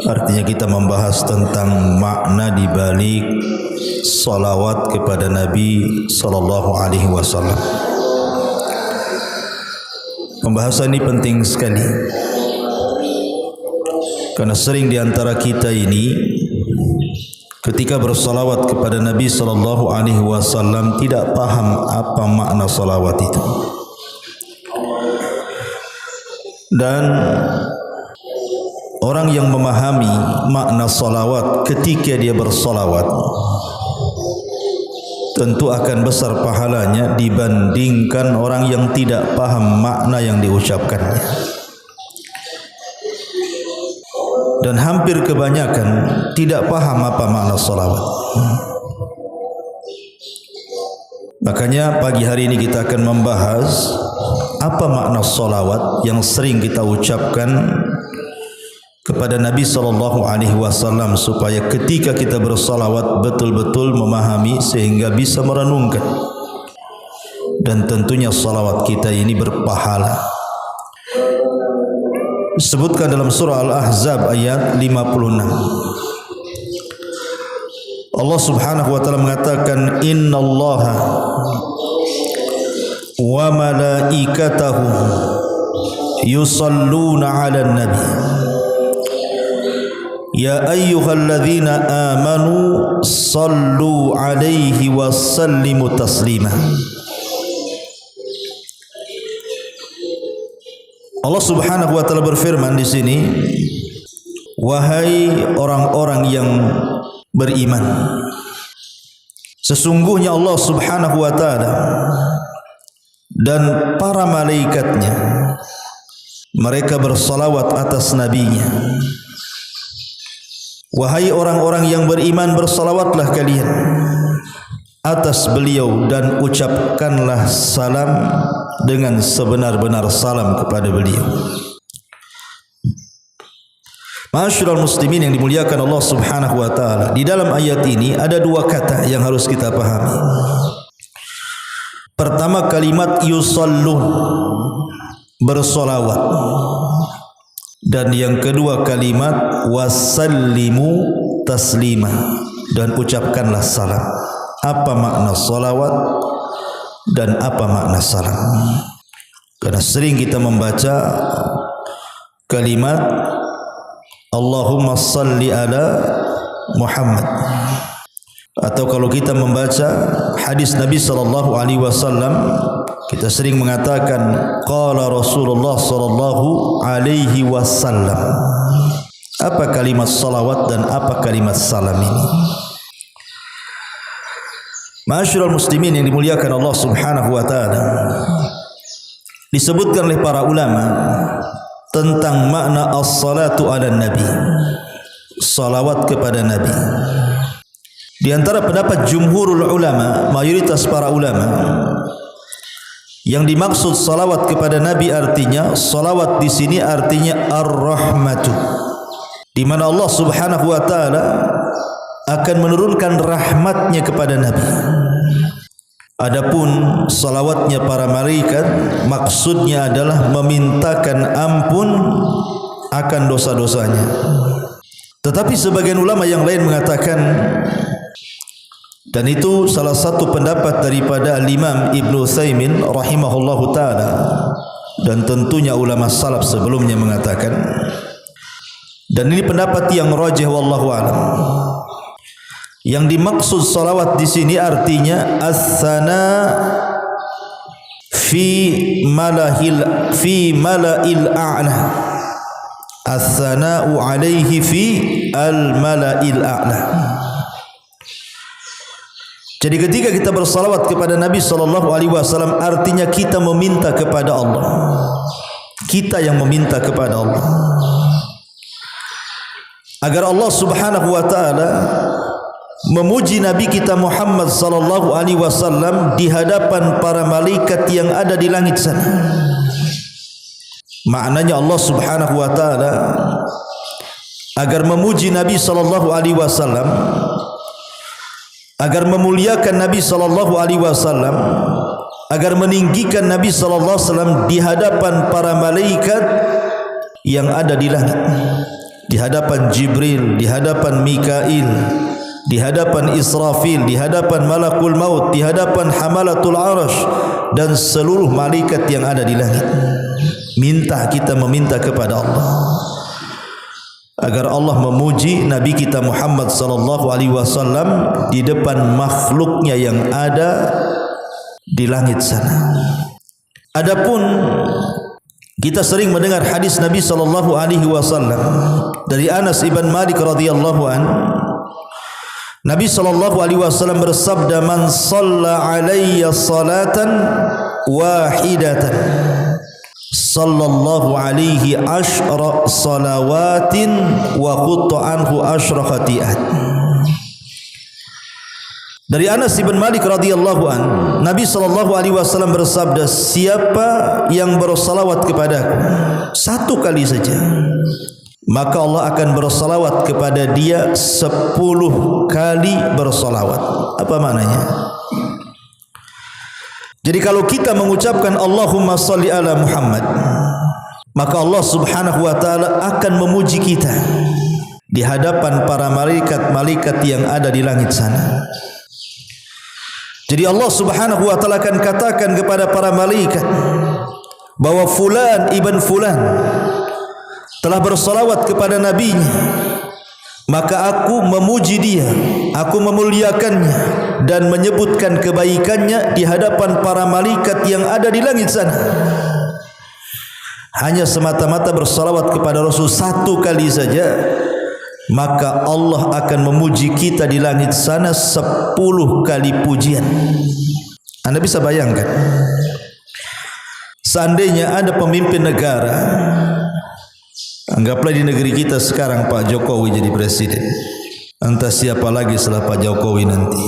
Artinya kita membahas tentang makna di balik salawat kepada Nabi sallallahu alaihi wasallam. Pembahasan ini penting sekali karena sering di antara kita ini ketika bersalawat kepada Nabi sallallahu alaihi wasallam tidak paham apa makna salawat itu. Dan orang yang memahami makna salawat ketika dia bersalawat tentu akan besar pahalanya dibandingkan orang yang tidak paham makna yang diucapkannya. Dan hampir kebanyakan tidak paham apa makna salawat. Makanya pagi hari ini kita akan membahas apa makna salawat yang sering kita ucapkan kepada Nabi sallallahu alaihi wasallam supaya ketika kita bersalawat betul-betul memahami sehingga bisa merenungkan. Dan tentunya salawat kita ini berpahala. Disebutkan dalam surah Al-Ahzab ayat 56. Allah Subhanahu wa taala mengatakan innallaha wa malaikatahu yusalluna 'alan nabi ya ayyuhalladzina amanu sallu 'alaihi wa sallimu taslima. Allah Subhanahu wa taala berfirman di sini, wahai orang-orang yang beriman, sesungguhnya Allah Subhanahu wa taala dan para malaikatnya mereka bersalawat atas nabinya. Wahai orang-orang yang beriman, bersalawatlah kalian atas beliau dan ucapkanlah salam dengan sebenar-benar salam kepada beliau. Ma'asyiral muslimin yang dimuliakan Allah Subhanahu wa taala, di dalam ayat ini ada dua kata yang harus kita pahami. Pertama kalimat yusallun, bersolawat. Dan yang kedua kalimat wasallimu taslima, dan ucapkanlah salam. Apa makna salawat dan apa makna salam? Karena sering kita membaca kalimat Allahumma salli ala Muhammad, atau kalau kita membaca hadis Nabi sallallahu alaihi wasallam kita sering mengatakan qala Rasulullah sallallahu alaihi wasallam. Apa kalimat salawat dan apa kalimat salam ini? Ma'asyiral muslimin yang dimuliakan Allah Subhanahu wa taala, disebutkan oleh para ulama tentang makna as-salatu ala nabi, salawat kepada nabi. Di antara pendapat jumhurul ulama, mayoritas para ulama, yang dimaksud salawat kepada Nabi artinya, salawat di sini artinya ar-rahmatu, di mana Allah Subhanahu wa taala akan menurunkan rahmatnya kepada Nabi. Adapun salawatnya para malaikat maksudnya adalah memintakan ampun akan dosa-dosanya. Tetapi sebagian ulama yang lain mengatakan, dan itu salah satu pendapat daripada Imam Ibnu Utsaimin rahimahullahu taala, dan tentunya ulama salaf sebelumnya mengatakan, dan ini pendapat yang rajih wallahu a'lam, yang dimaksud salawat di sini artinya as-sana fi mala'il a'la, as-sana'u alaihi fi al-mala'il a'la. Jadi ketika kita bersalawat kepada Nabi sallallahu alaihi wasallam artinya kita meminta kepada Allah. Kita yang meminta kepada Allah agar Allah Subhanahu wa taala memuji Nabi kita Muhammad sallallahu alaihi wasallam di hadapan para malaikat yang ada di langit sana. Maknanya Allah Subhanahu wa taala agar memuji Nabi sallallahu alaihi wasallam agar memuliakan Nabi sallallahu alaihi wasallam, agar meninggikan Nabi sallallahu alaihi wasallam di hadapan para malaikat yang ada di langit, di hadapan Jibril, di hadapan Mikail, di hadapan Israfil, di hadapan Malakul Maut, di hadapan Hamalatul Arash dan seluruh malaikat yang ada di langit. Kita meminta kepada Allah agar Allah memuji Nabi kita Muhammad sallallahu alaihi wasallam di depan makhluknya yang ada di langit sana. Adapun kita sering mendengar hadis Nabi sallallahu alaihi wasallam dari Anas ibn Malik radhiyallahu an, Nabi sallallahu alaihi wasallam bersabda, "Man shalla alayya salatan wahidatan sallallahu alaihi asyra salawatin wa qutta anhu asyra khati'at." Dari Anas bin Malik radhiyallahu an, Nabi sallallahu alaihi wasallam bersabda, siapa yang bersalawat kepadaku satu kali saja, maka Allah akan bersalawat kepada dia 10 kali bersalawat. Apa maknanya? Jadi kalau kita mengucapkan Allahumma salli ala Muhammad, maka Allah subhanahu wa ta'ala akan memuji kita di hadapan para malaikat-malaikat yang ada di langit sana. Jadi Allah subhanahu wa ta'ala akan katakan kepada para malaikat bahwa fulan ibn fulan telah bersalawat kepada nabinya, maka aku memuji dia, aku memuliakannya dan menyebutkan kebaikannya di hadapan para malaikat yang ada di langit sana. Hanya semata-mata bersalawat kepada Rasul satu kali saja, maka Allah akan memuji kita di langit sana 10 kali pujian. Anda bisa bayangkan, seandainya ada pemimpin negara, anggaplah di negeri kita sekarang Pak Jokowi jadi presiden, entah siapa lagi setelah Pak Jokowi nanti,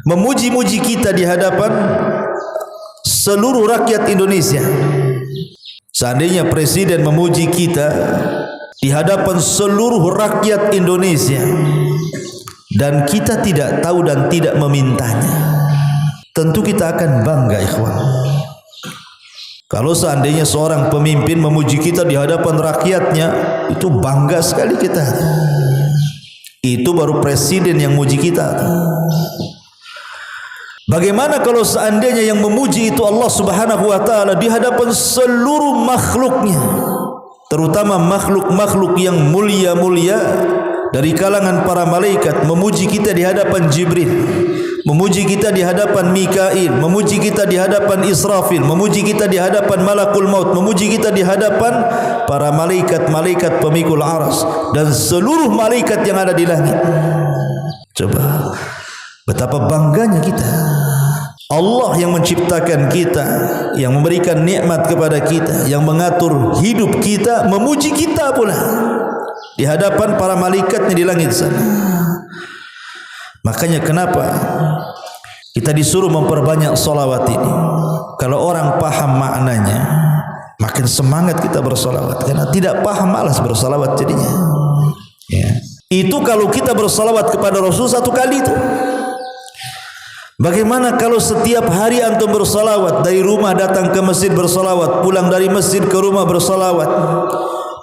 memuji-muji kita di hadapan seluruh rakyat Indonesia. Seandainya presiden memuji kita di hadapan seluruh rakyat Indonesia dan kita tidak tahu dan tidak memintanya, tentu kita akan bangga, ikhwan. Kalau seandainya seorang pemimpin memuji kita di hadapan rakyatnya, itu bangga sekali kita. Itu baru presiden yang muji kita. Bagaimana kalau seandainya yang memuji itu Allah subhanahu wa ta'ala di hadapan seluruh makhluknya, terutama makhluk-makhluk yang mulia-mulia dari kalangan para malaikat, memuji kita di hadapan Jibril, memuji kita di hadapan Mikail, memuji kita di hadapan Israfil, memuji kita di hadapan Malakul Maut, memuji kita di hadapan para malaikat-malaikat pemikul aras dan seluruh malaikat yang ada di langit. Coba betapa bangganya kita. Allah yang menciptakan kita, yang memberikan nikmat kepada kita, yang mengatur hidup kita, memuji kita pula di hadapan para malaikatnya di langit sana. Makanya kenapa kita disuruh memperbanyak salawat ini? Kalau orang paham maknanya, makin semangat kita bersalawat. Karena tidak paham, malas bersalawat jadinya. Ya. Itu kalau kita bersalawat kepada Rasul satu kali itu. Bagaimana kalau setiap hari antum bersalawat, dari rumah datang ke masjid bersalawat, pulang dari masjid ke rumah bersalawat,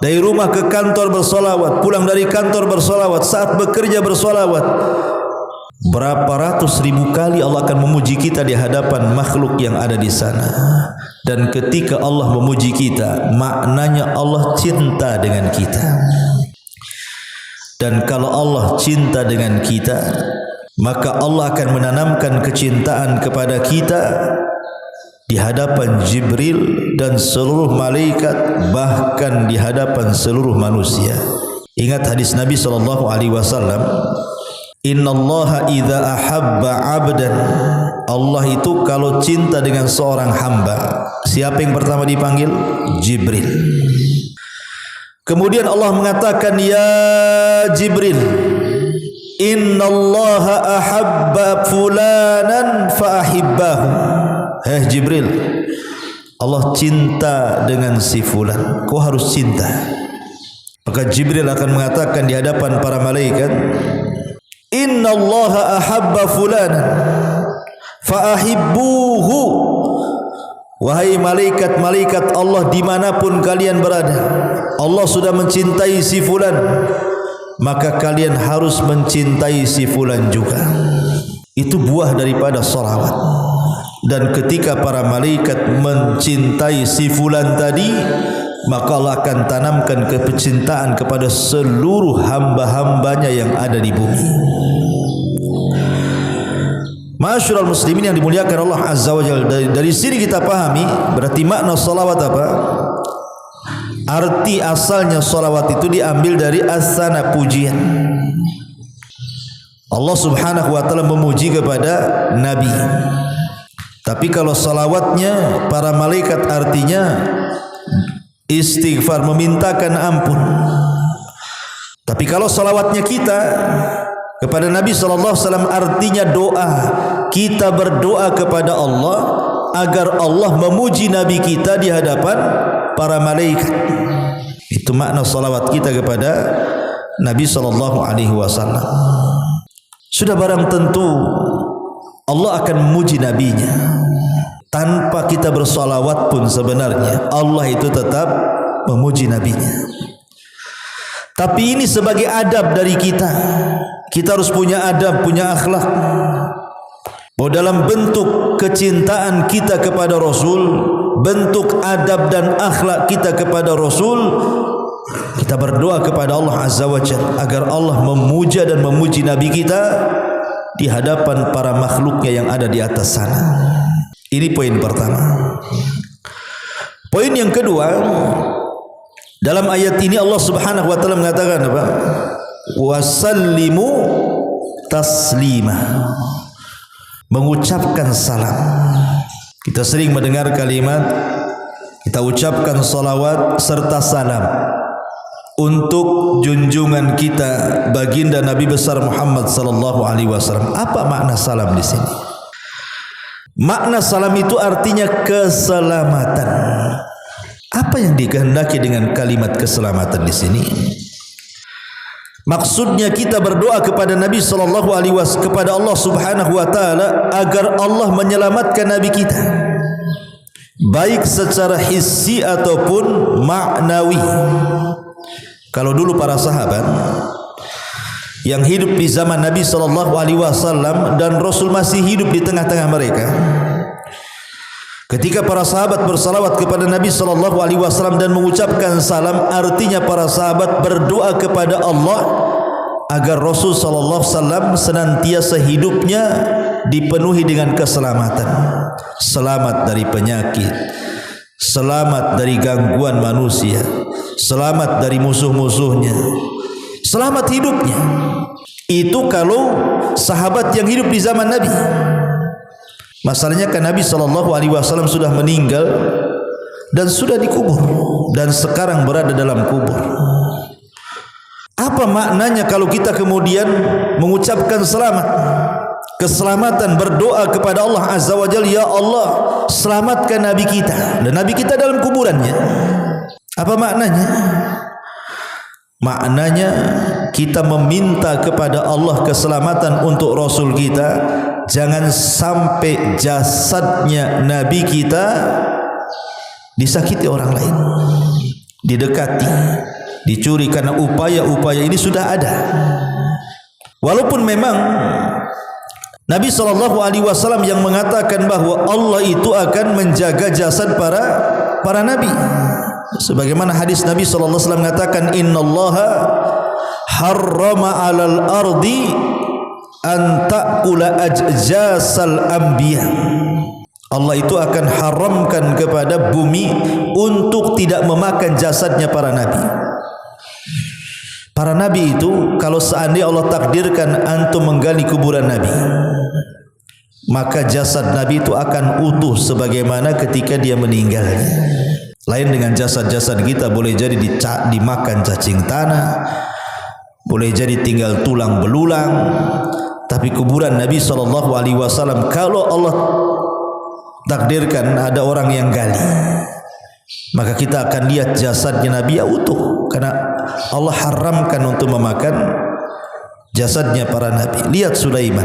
dari rumah ke kantor bersalawat, pulang dari kantor bersalawat, saat bekerja bersalawat, berapa ratus ribu kali Allah akan memuji kita di hadapan makhluk yang ada di sana. Dan ketika Allah memuji kita, maknanya Allah cinta dengan kita. Dan kalau Allah cinta dengan kita, maka Allah akan menanamkan kecintaan kepada kita di hadapan Jibril dan seluruh malaikat, bahkan di hadapan seluruh manusia. Ingat hadis Nabi SAW, Innallaha idza ahabba 'abdan, Allah itu kalau cinta dengan seorang hamba, siapa yang pertama dipanggil? Jibril. Kemudian Allah mengatakan, ya Jibril, Innallaha ahabba fulanan fa ahibbahu. Jibril, Allah cinta dengan si fulan, kau harus cinta. Maka Jibril akan mengatakan di hadapan para malaikat, innallaha ahabba fulanan fa ahibbuhu. Wahai malaikat-malaikat Allah dimanapun kalian berada, Allah sudah mencintai si fulan, maka kalian harus mencintai si fulan juga. Itu buah daripada salawat. Dan ketika para malaikat mencintai si fulan tadi, maka Allah akan tanamkan kecintaan kepada seluruh hamba-hambanya yang ada di bumi. Ma'asyiral muslimin yang dimuliakan Allah Azza wa Jalla, dari sini kita pahami berarti makna salawat apa? Arti asalnya salawat itu diambil dari as-sana, pujian. Allah Subhanahu wa taala memuji kepada Nabi. Tapi kalau salawatnya para malaikat artinya istighfar, memintakan ampun. Tapi kalau salawatnya kita kepada Nabi SAW artinya doa. Kita berdoa kepada Allah agar Allah memuji Nabi kita di hadapan para malaikat. Itu makna salawat kita kepada Nabi SAW. Sudah barang tentu Allah akan memuji Nabi-Nya. Tanpa kita bersalawat pun sebenarnya Allah itu tetap memuji Nabi-Nya. Tapi ini sebagai adab dari kita. Kita harus punya adab, punya akhlak. Bahwa dalam bentuk kecintaan kita kepada Rasul, bentuk adab dan akhlak kita kepada Rasul, kita berdoa kepada Allah Azza wa Jalla agar Allah memuja dan memuji Nabi kita di hadapan para makhluknya yang ada di atas sana. Ini poin pertama. Poin yang kedua, dalam ayat ini Allah Subhanahu wa taala mengatakan apa? Wasallimu taslima. Mengucapkan salam. Kita sering mendengar kalimat, kita ucapkan salawat serta salam untuk junjungan kita baginda Nabi besar Muhammad sallallahu alaihi wasallam. Apa makna salam di sini? Makna salam itu artinya keselamatan. Apa yang dikehendaki dengan kalimat keselamatan di sini? Maksudnya kita berdoa kepada Nabi sallallahu alaihi wasallam, kepada Allah Subhanahu wa taala agar Allah menyelamatkan Nabi kita, baik secara hissi ataupun ma'nawi. Kalau dulu para sahabat yang hidup di zaman Nabi sallallahu alaihi wasallam dan Rasul masih hidup di tengah-tengah mereka, ketika para sahabat bersalawat kepada Nabi sallallahu alaihi wasallam dan mengucapkan salam, artinya para sahabat berdoa kepada Allah agar Rasul sallallahu alaihi wasallam senantiasa hidupnya dipenuhi dengan keselamatan. Selamat dari penyakit, selamat dari gangguan manusia, selamat dari musuh-musuhnya, selamat hidupnya. Itu kalau sahabat yang hidup di zaman Nabi. Masalahnya kan Nabi SAW sudah meninggal dan sudah dikubur dan sekarang berada dalam kubur. Apa maknanya kalau kita kemudian mengucapkan selamat, keselamatan, berdoa kepada Allah Azza wa Jalla, ya Allah selamatkan Nabi kita dan Nabi kita dalam kuburannya? Apa maknanya? Maknanya kita meminta kepada Allah keselamatan untuk Rasul kita. Jangan sampai jasadnya Nabi kita disakiti orang lain, didekati, dicuri, karena upaya-upaya ini sudah ada. Walaupun memang Nabi SAW yang mengatakan bahwa Allah itu akan menjaga jasad para nabi. Sebagaimana hadis Nabi SAW mengatakan, innallaha harrama 'alal ardi an ta'kula ajjasal anbiya. Allah itu akan haramkan kepada bumi untuk tidak memakan jasadnya para nabi. Para nabi itu kalau seandainya Allah takdirkan antum menggali kuburan nabi, maka jasad nabi itu akan utuh sebagaimana ketika dia meninggalnya. Lain dengan jasad-jasad kita, boleh jadi dimakan cacing tanah, boleh jadi tinggal tulang belulang. Tapi kuburan Nabi SAW, kalau Allah takdirkan ada orang yang gali, maka kita akan lihat jasadnya Nabi ya utuh, karena Allah haramkan untuk memakan jasadnya para nabi. Lihat Sulaiman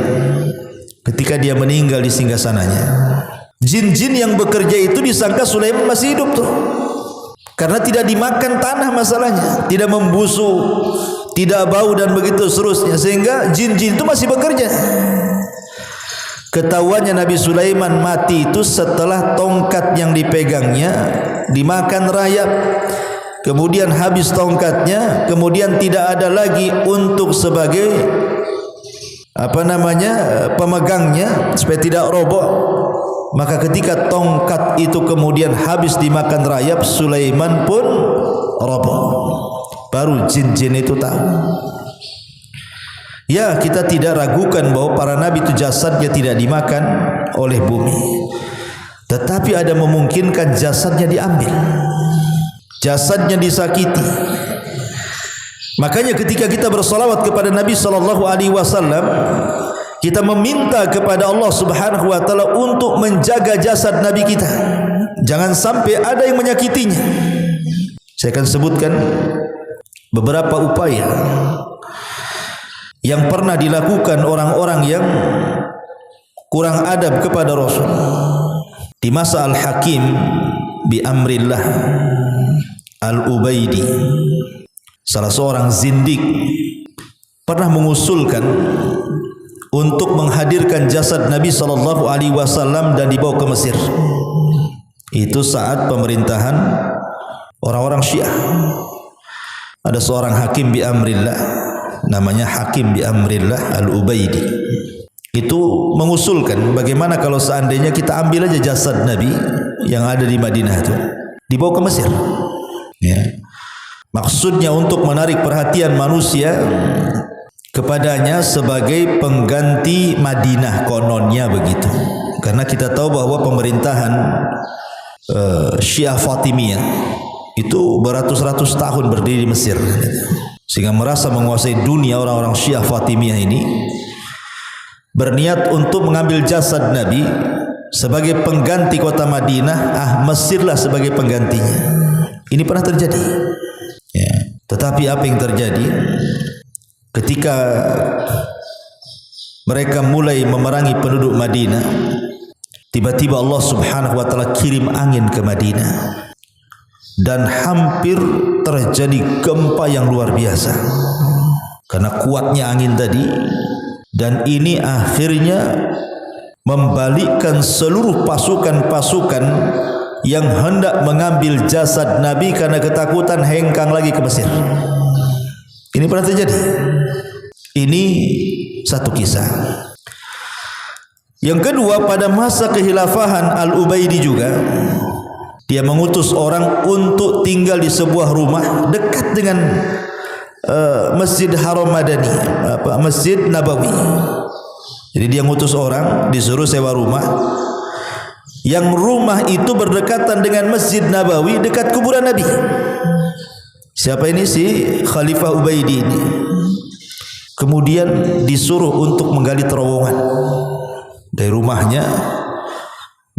ketika dia meninggal di singgasananya. Jin-jin yang bekerja itu disangka Sulaiman masih hidup tuh. Karena tidak dimakan tanah masalahnya, tidak membusuk, tidak bau dan begitu seterusnya, sehingga jin-jin itu masih bekerja. Ketahuannya Nabi Sulaiman mati itu setelah tongkat yang dipegangnya dimakan rayap. Kemudian habis tongkatnya, kemudian tidak ada lagi untuk sebagai pemegangnya supaya tidak roboh. Maka ketika tongkat itu kemudian habis dimakan rayap, Sulaiman pun roboh. Baru jin-jin itu tahu. Ya, kita tidak ragukan bahwa para nabi itu jasadnya tidak dimakan oleh bumi. Tetapi ada memungkinkan jasadnya diambil, jasadnya disakiti. Makanya ketika kita bersolawat kepada Nabi SAW, kita meminta kepada Allah Subhanahu wa taala untuk menjaga jasad Nabi kita. Jangan sampai ada yang menyakitinya. Saya akan sebutkan beberapa upaya yang pernah dilakukan orang-orang yang kurang adab kepada Rasul. Di masa Al-Hakim bi Amrillah Al-Ubaidi, salah seorang zindik pernah mengusulkan untuk menghadirkan jasad Nabi SAW dan dibawa ke Mesir. Itu saat pemerintahan orang-orang Syiah. Ada seorang hakim bi amrillah, namanya Hakim bi Amrillah Al-Ubaidi. Itu mengusulkan bagaimana kalau seandainya kita ambil aja jasad Nabi yang ada di Madinah itu, dibawa ke Mesir. Ya. Maksudnya untuk menarik perhatian manusia kepadanya sebagai pengganti Madinah, kononnya begitu. Karena kita tahu bahwa pemerintahan Syiah Fatimiyah itu beratus-ratus tahun berdiri di Mesir, sehingga merasa menguasai dunia. Orang-orang Syiah Fatimiyah ini berniat untuk mengambil jasad Nabi sebagai pengganti kota Madinah. Mesirlah sebagai penggantinya. Ini pernah terjadi. Ya. Tetapi apa yang terjadi ketika mereka mulai memerangi penduduk Madinah? Tiba-tiba Allah Subhanahu wa taala kirim angin ke Madinah dan hampir terjadi gempa yang luar biasa karena kuatnya angin tadi, dan ini akhirnya membalikkan seluruh pasukan-pasukan yang hendak mengambil jasad Nabi karena ketakutan hengkang lagi ke Mesir. Ini pernah terjadi. Ini satu kisah. Yang kedua, pada masa kekhilafahan Al-Ubaidi juga, dia mengutus orang untuk tinggal di sebuah rumah dekat dengan Masjid Haram Madani, Masjid Nabawi. Jadi dia mengutus orang, disuruh sewa rumah, yang rumah itu berdekatan dengan Masjid Nabawi, dekat kuburan Nabi. Siapa ini? Si Khalifah Ubaidi ini. Kemudian disuruh untuk menggali terowongan dari rumahnya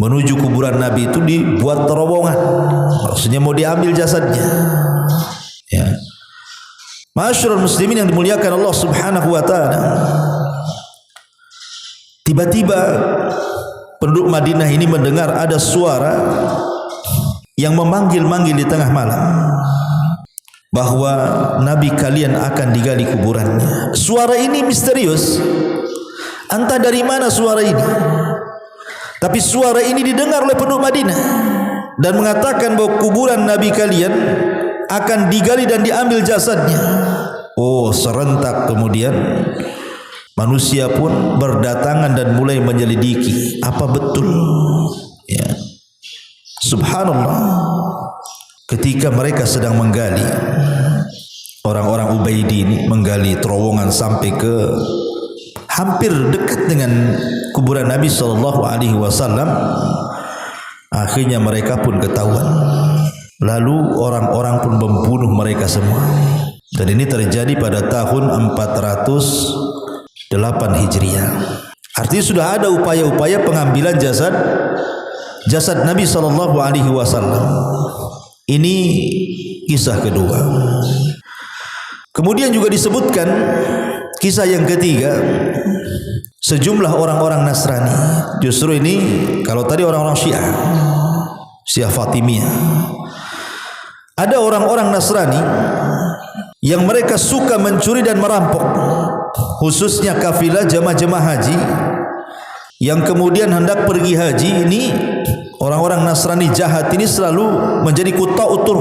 menuju kuburan Nabi. Itu dibuat terowongan, maksudnya mau diambil jasadnya. Ya, Ma'asyiral muslimin yang dimuliakan Allah Subhanahu wa taala, tiba-tiba penduduk Madinah ini mendengar ada suara yang memanggil-manggil di tengah malam bahwa Nabi kalian akan digali kuburannya. Suara ini misterius, entah dari mana suara ini, tapi suara ini didengar oleh penduduk Madinah dan mengatakan bahwa kuburan Nabi kalian akan digali dan diambil jasadnya. Oh, serentak kemudian manusia pun berdatangan dan mulai menyelidiki apa betul. Ya, subhanallah, ketika mereka sedang menggali, orang-orang Ubaidi ini menggali terowongan sampai ke hampir dekat dengan kuburan Nabi SAW. Akhirnya mereka pun ketahuan. Lalu orang-orang pun membunuh mereka semua. Dan ini terjadi pada tahun 408 Hijriah. Artinya sudah ada upaya-upaya pengambilan jasad Nabi SAW. Ini kisah kedua. Kemudian juga disebutkan Kisah yang ketiga, sejumlah orang-orang Nasrani. Justru ini kalau tadi orang-orang Syiah Fatimiyah. Ada orang-orang Nasrani yang mereka suka mencuri dan merampok, khususnya kafilah jemaah haji yang kemudian hendak pergi haji. Ini orang-orang Nasrani jahat ini selalu menjadi quta'utur,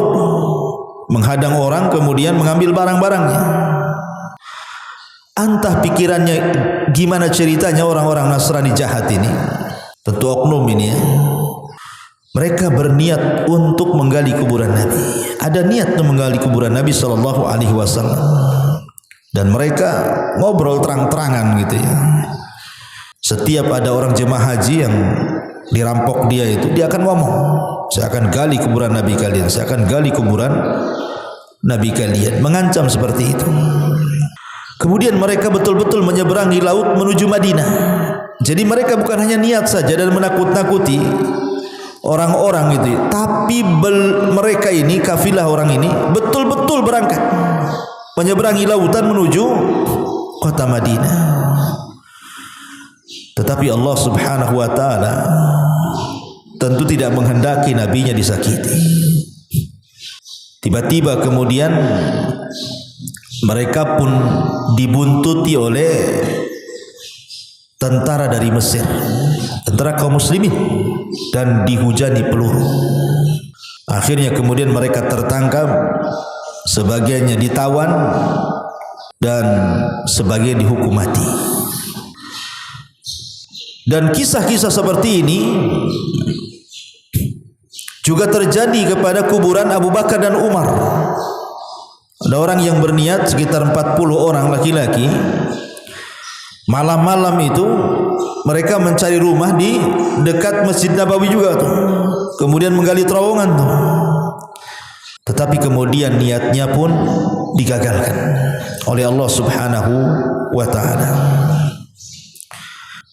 menghadang orang kemudian mengambil barang-barangnya. Entah pikirannya gimana ceritanya orang-orang Nasrani jahat ini. Tentu oknum ini ya. Mereka berniat untuk menggali kuburan Nabi. Ada niat untuk menggali kuburan Nabi sallallahu alaihi wasallam. Dan mereka ngobrol terang-terangan gitu ya. Setiap ada orang jemaah haji yang dirampok dia itu, dia akan ngomong, saya akan gali kuburan Nabi kalian, saya akan gali kuburan Nabi kalian. Mengancam seperti itu. Kemudian mereka betul-betul menyeberangi laut menuju Madinah. Jadi mereka bukan hanya niat saja dan menakut-nakuti orang-orang itu, tapi mereka ini, kafilah orang ini betul-betul berangkat menyeberangi lautan menuju kota Madinah. Tetapi Allah Subhanahu wa taala tentu tidak menghendaki nabinya disakiti. Tiba-tiba kemudian mereka pun dibuntuti oleh tentara dari Mesir, tentara kaum muslimin, dan dihujani peluru. Akhirnya kemudian mereka tertangkap, sebagiannya ditawan dan sebagian dihukum mati. Dan kisah-kisah seperti ini juga terjadi kepada kuburan Abu Bakar dan Umar. Ada orang yang berniat, sekitar 40 orang laki-laki, malam-malam itu mereka mencari rumah di dekat Masjid Nabawi juga tuh. Kemudian menggali terowongan tuh. Tetapi kemudian niatnya pun digagalkan oleh Allah Subhanahu wa taala.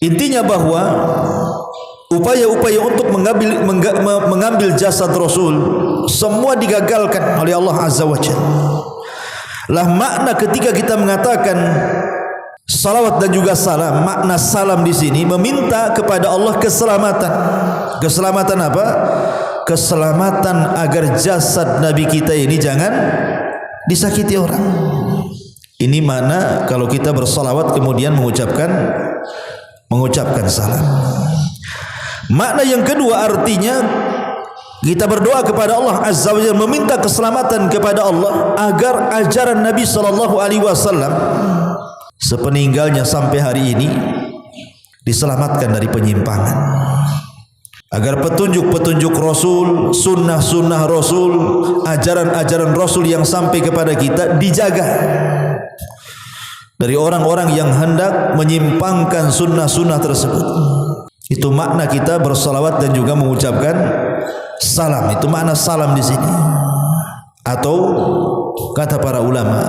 Intinya bahwa upaya-upaya untuk mengambil jasad Rasul semua digagalkan oleh Allah Azza wa Jalla. Lah makna ketika kita mengatakan salawat dan juga salam, makna salam di sini meminta kepada Allah keselamatan. Keselamatan apa? Keselamatan agar jasad Nabi kita ini jangan disakiti orang. Ini makna kalau kita bersalawat kemudian mengucapkan salam. Makna yang kedua artinya kita berdoa kepada Allah Azza wa Jalla, meminta keselamatan kepada Allah agar ajaran Nabi sallallahu alaihi wasallam sepeninggalnya sampai hari ini diselamatkan dari penyimpangan. Agar petunjuk-petunjuk Rasul, sunnah-sunnah Rasul, ajaran-ajaran Rasul yang sampai kepada kita dijaga dari orang-orang yang hendak menyimpangkan sunnah-sunnah tersebut. Itu makna kita bersalawat dan juga mengucapkan salam. Itu makna salam di sini. Atau kata para ulama,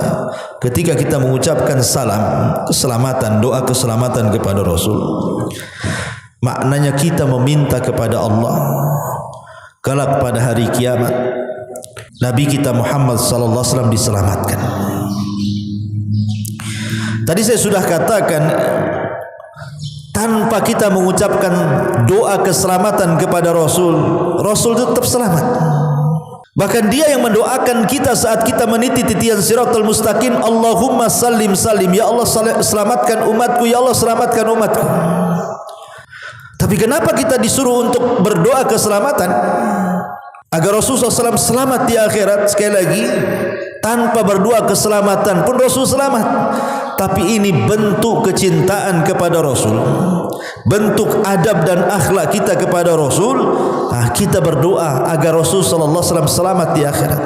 ketika kita mengucapkan salam, keselamatan, doa keselamatan kepada Rasul, maknanya kita meminta kepada Allah kelak pada hari kiamat Nabi kita Muhammad sallallahu alaihi wasallam diselamatkan. Tadi saya sudah katakan, tanpa kita mengucapkan doa keselamatan kepada Rasul, Rasul tetap selamat. Bahkan dia yang mendoakan kita saat kita meniti titian siratal mustaqim, Allahumma sallim salim, ya Allah selamatkan umatku, ya Allah selamatkan umatku. Tapi kenapa kita disuruh untuk berdoa keselamatan agar Rasulullah SAW selamat di akhirat? Sekali lagi, tanpa berdoa keselamatan pun Rasul selamat. Tapi ini bentuk kecintaan kepada Rasul, bentuk adab dan akhlak kita kepada Rasul. Kita berdoa agar Rasul sallallahu alaihi wasallam selamat di akhirat.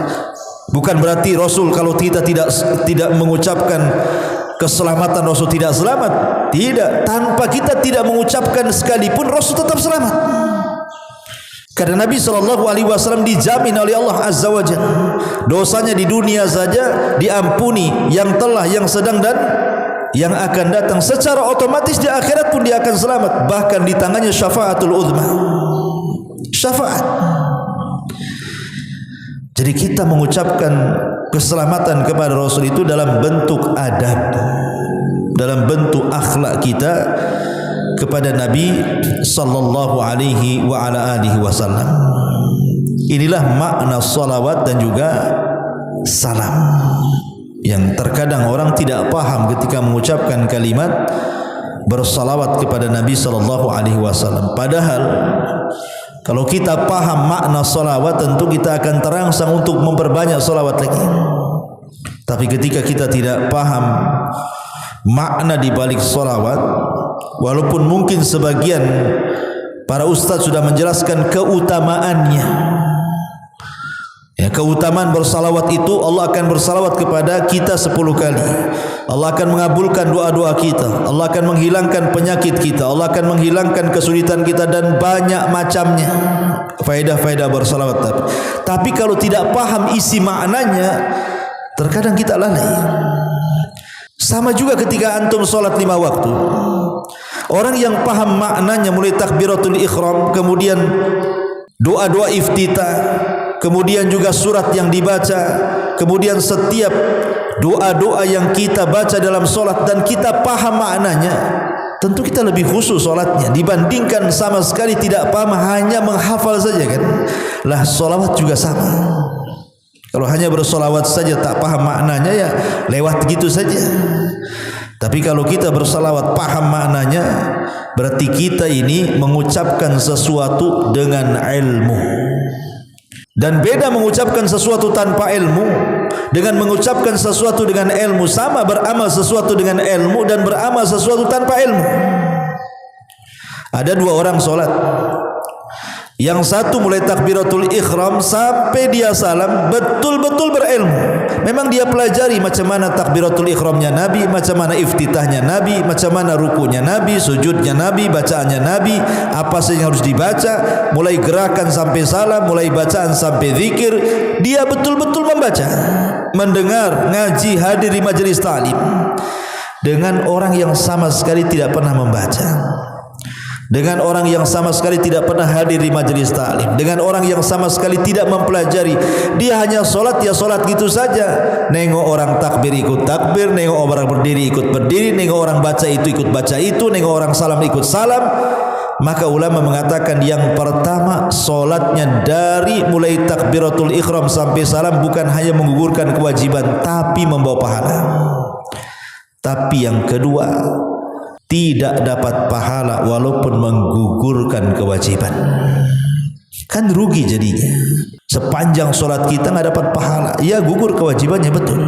Bukan berarti Rasul kalau kita tidak mengucapkan keselamatan Rasul tidak selamat. Tidak, tanpa kita tidak mengucapkan sekalipun Rasul tetap selamat. Karena Nabi sallallahu alaihi wasallam dijamin oleh Allah Azza wa Jalla, dosanya di dunia saja diampuni, yang telah, yang sedang dan yang akan datang. Secara otomatis di akhirat pun dia akan selamat. Bahkan di tangannya syafaatul uzma, syafaat. Jadi kita mengucapkan keselamatan kepada Rasul itu dalam bentuk adab, dalam bentuk akhlak kita kepada Nabi sallallahu alaihi wa ala alihi wasallam. Inilah makna salawat dan juga salam yang terkadang orang tidak paham ketika mengucapkan kalimat bersalawat kepada Nabi sallallahu alaihi wasallam. Padahal kalau kita paham makna salawat, tentu kita akan terangsang untuk memperbanyak salawat lagi. Tapi ketika kita tidak paham makna di balik salawat, walaupun mungkin sebagian para ustaz sudah menjelaskan keutamaannya, ya, keutamaan bersalawat itu, Allah akan bersalawat kepada kita 10 kali. Allah akan mengabulkan doa-doa kita. Allah akan menghilangkan penyakit kita. Allah akan menghilangkan kesulitan kita dan banyak macamnya faedah-faedah bersalawat. Tapi kalau tidak paham isi maknanya, terkadang kita lalai. Sama juga ketika antum sholat 5 waktu. Orang yang paham maknanya mulai takbiratul ihram, kemudian doa-doa iftitah, kemudian juga surat yang dibaca, kemudian setiap doa-doa yang kita baca dalam solat dan kita paham maknanya, tentu kita lebih khusyuk solatnya dibandingkan sama sekali tidak paham, hanya menghafal saja kan. Lah solawat juga sama. Kalau hanya bersolawat saja tak paham maknanya, ya lewat gitu saja. Tapi kalau kita bersalawat paham maknanya, berarti kita ini mengucapkan sesuatu dengan ilmu. Dan beda mengucapkan sesuatu tanpa ilmu dengan mengucapkan sesuatu dengan ilmu. Sama beramal sesuatu dengan ilmu dan beramal sesuatu tanpa ilmu. Ada 2 orang solat. Yang satu mulai takbiratul ihram sampai dia salam betul-betul berilmu. Memang dia pelajari macam mana takbiratul ihramnya Nabi, macam mana iftitahnya Nabi, macam mana rukunya Nabi, sujudnya Nabi, bacaannya Nabi, apa saja yang harus dibaca, mulai gerakan sampai salam, mulai bacaan sampai zikir. Dia betul-betul membaca, mendengar, ngaji, hadir di majelis ta'lim. Dengan orang yang sama sekali tidak pernah membaca, dengan orang yang sama sekali tidak pernah hadir di majelis ta'lim, dengan orang yang sama sekali tidak mempelajari, dia hanya solat, ya solat gitu saja. Nengok orang takbir ikut takbir, nengok orang berdiri ikut berdiri, nengok orang baca itu ikut baca itu, nengok orang salam ikut salam. Maka ulama mengatakan yang pertama, solatnya dari mulai takbiratul ihram sampai salam bukan hanya menggugurkan kewajiban, tapi membawa pahala. Tapi yang kedua, tidak dapat pahala walaupun menggugurkan kewajiban. Kan rugi jadinya. Sepanjang solat kita nggak dapat pahala, ya gugur kewajibannya, betul.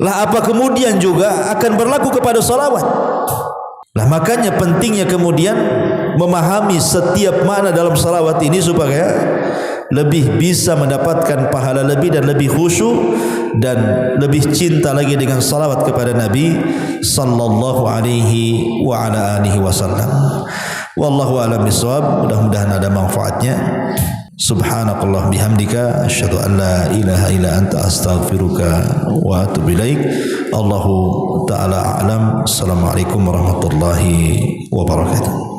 Lah apa kemudian juga akan berlaku kepada salawat. Lah makanya pentingnya kemudian memahami setiap makna dalam salawat ini supaya lebih bisa mendapatkan pahala lebih dan lebih khusyuk dan lebih cinta lagi dengan salawat kepada Nabi sallallahu alaihi wa ala alihi wasallam. Wallahu a'lam bishawab. Mudah-mudahan ada manfaatnya. Subhanakallah bihamdika asyhadu an la ilaha illa anta astaghfiruka wa atubu ilaik. Allahu ta'ala a'lam. Assalamualaikum warahmatullahi wabarakatuh.